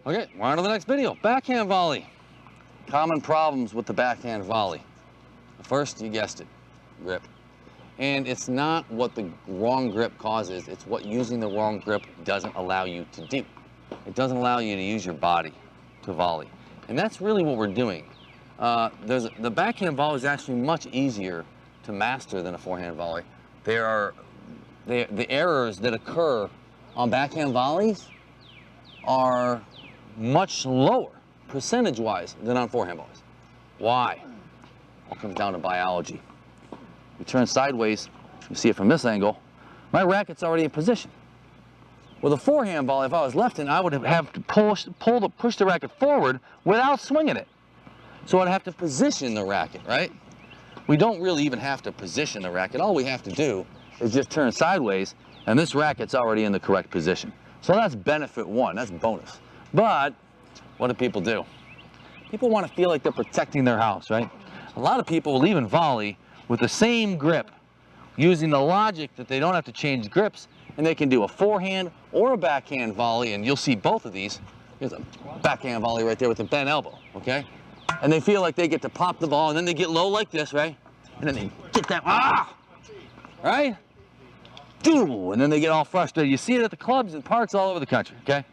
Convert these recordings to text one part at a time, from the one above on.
Okay, we're on to the next video. Backhand volley. Common problems with the backhand volley. First, you guessed it, grip. And it's not what the wrong grip causes, it's what using the wrong grip doesn't allow you to do. It doesn't allow you to use your body to volley. And that's really what we're doing. The backhand volley is actually much easier to master than a forehand volley. The errors that occur on backhand volleys are much lower, percentage-wise, than on forehand volleys. Why? All comes down to biology. You turn sideways, you see it from this angle, my racket's already in position. With a forehand volley, if I was left-handed, I would have to push the racket forward without swinging it. So I'd have to position the racket, right? We don't really even have to position the racket. All we have to do is just turn sideways, and this racket's already in the correct position. So that's benefit one, that's bonus. But what do people do? People want to feel like they're protecting their house, right? A lot of people will even volley with the same grip, using the logic that they don't have to change grips, and they can do a forehand or a backhand volley, and you'll see both of these. Here's a backhand volley right there with a bent elbow, okay? And they feel like they get to pop the ball, and then they get low like this, right? And then they get that, right? And then they get all frustrated. You see it at the clubs and parks all over the country, okay?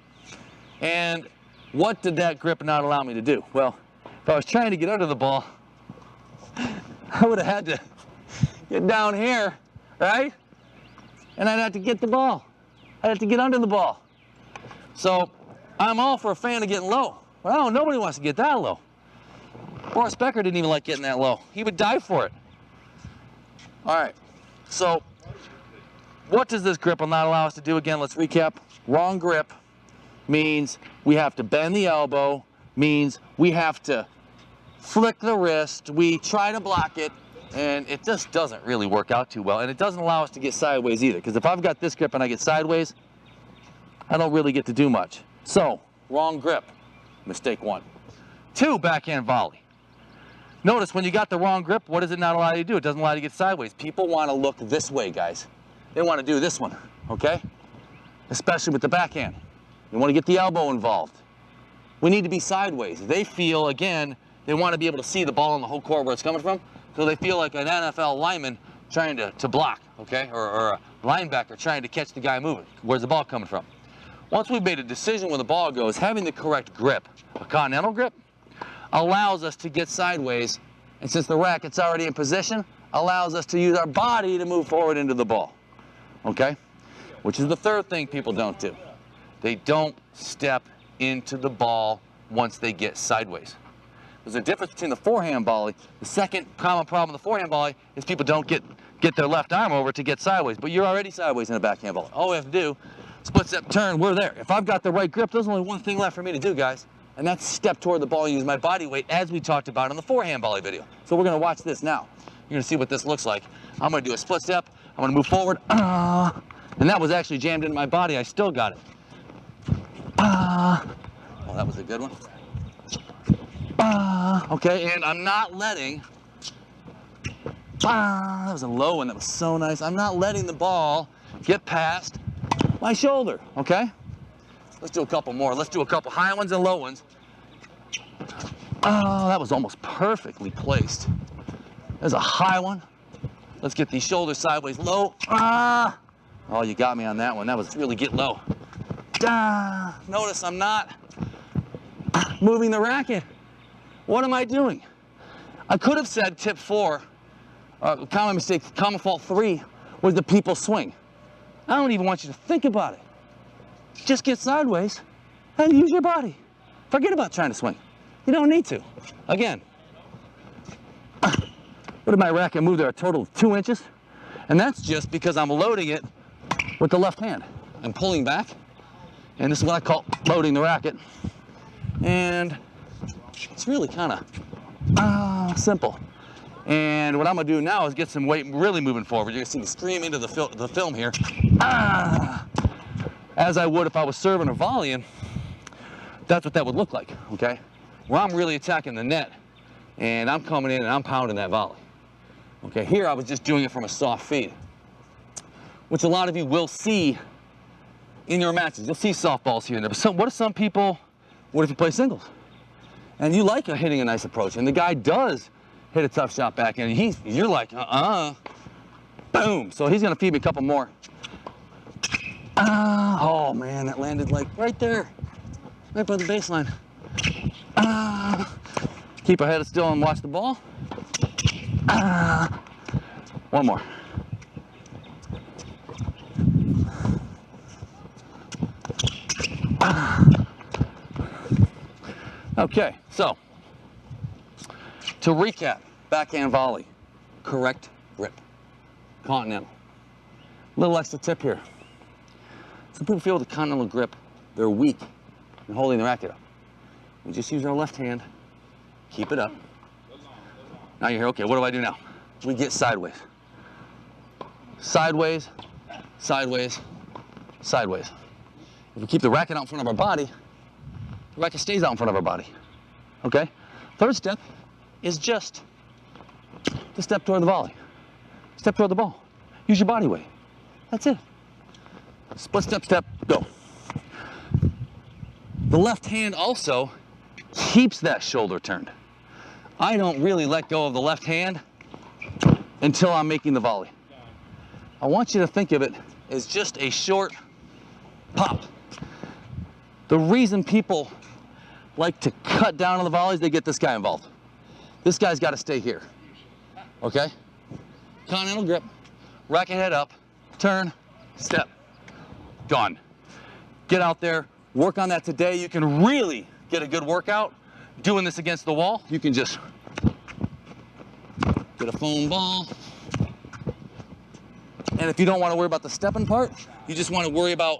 And what did that grip not allow me to do? Well, if I was trying to get under the ball, I would have had to get down here, right? And I'd have to get the ball. I'd have to get under the ball. So I'm all for a fan of getting low. Well, nobody wants to get that low. Boris Becker didn't even like getting that low. He would die for it. All right, so what does this grip not allow us to do? Again, let's recap. Wrong grip means we have to bend the elbow, means we have to flick the wrist, we try to block it, and it just doesn't really work out too well. And it doesn't allow us to get sideways either, because if I've got this grip and I get sideways, I don't really get to do much. So, wrong grip, mistake one. 2, backhand volley. Notice when you got the wrong grip, what does it not allow you to do? It doesn't allow you to get sideways. People want to look this way, guys. They want to do this one, okay? Especially with the backhand. You want to get the elbow involved. We need to be sideways. They feel, again, they want to be able to see the ball in the whole court where it's coming from, so they feel like an NFL lineman trying to block, okay? Or a linebacker trying to catch the guy moving. Where's the ball coming from? Once we've made a decision where the ball goes, having the correct grip, a continental grip, allows us to get sideways, and since the racket's already in position, allows us to use our body to move forward into the ball, okay? Which is the third thing people don't do. They don't step into the ball once they get sideways. There's a difference between the forehand volley. The second common problem with the forehand volley is people don't get their left arm over to get sideways, but you're already sideways in a backhand volley. All we have to do, split step turn, we're there. If I've got the right grip, there's only one thing left for me to do, guys, and that's step toward the ball and use my body weight, as we talked about in the forehand volley video. So we're gonna watch this now. You're gonna see what this looks like. I'm gonna do a split step, I'm gonna move forward, and that was actually jammed into my body, I still got it. Oh, that was a good one. Okay, and I'm not letting, that was a low one, that was so nice. I'm not letting the ball get past my shoulder, okay? Let's do a couple more. Let's do a couple high ones and low ones. Oh, that was almost perfectly placed. There's a high one. Let's get these shoulders sideways, low. Oh, you got me on that one. That was really get low. Notice I'm not moving the racket. What am I doing? I could have said tip 4, common mistake, common fault 3 was the people swing. I don't even want you to think about it. Just get sideways and use your body. Forget about trying to swing. You don't need to. Again, what did my racket move there? A total of 2 inches? And that's just because I'm loading it with the left hand. I'm pulling back, and this is what I call loading the racket. And it's really kind of simple. And what I'm gonna do now is get some weight really moving forward. You're gonna see me stream into the film here. As I would if I was serving or volleying. That's what that would look like, okay? Where I'm really attacking the net, and I'm coming in and I'm pounding that volley. Okay, here I was just doing it from a soft feed, which a lot of you will see in your matches. You'll see softballs here and there. But what do some people What if you play singles? And you like hitting a nice approach, and the guy does hit a tough shot back, and you're like, boom. So he's gonna feed me a couple more. Oh man, that landed like right there, right by the baseline. Keep our head still and watch the ball. One more. Okay, so to recap, backhand volley, correct grip, continental. Little extra tip here. Some people feel with the continental grip, they're weak in holding the racket up. We just use our left hand, keep it up. Now you're here, okay, what do I do now? We get sideways. Sideways, sideways, sideways. If we keep the racket out in front of our body, the racket stays out in front of our body, okay? Third step is just the step toward the volley. Step toward the ball. Use your body weight. That's it. Split step, step, go. The left hand also keeps that shoulder turned. I don't really let go of the left hand until I'm making the volley. I want you to think of it as just a short pop. The reason people like to cut down on the volleys, they get this guy involved. This guy's got to stay here, okay? Continental grip, racket head up, turn, step, gone. Get out there, work on that today. You can really get a good workout doing this against the wall. You can just get a foam ball. And if you don't want to worry about the stepping part, you just want to worry about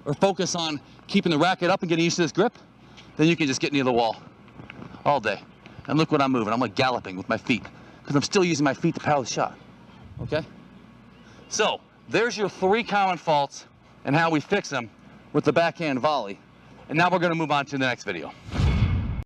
or focus on keeping the racket up and getting used to this grip, then you can just get near the wall all day. And look what I'm moving. I'm like galloping with my feet because I'm still using my feet to paddle the shot, okay? So there's your 3 common faults and how we fix them with the backhand volley. And now we're going to move on to the next video.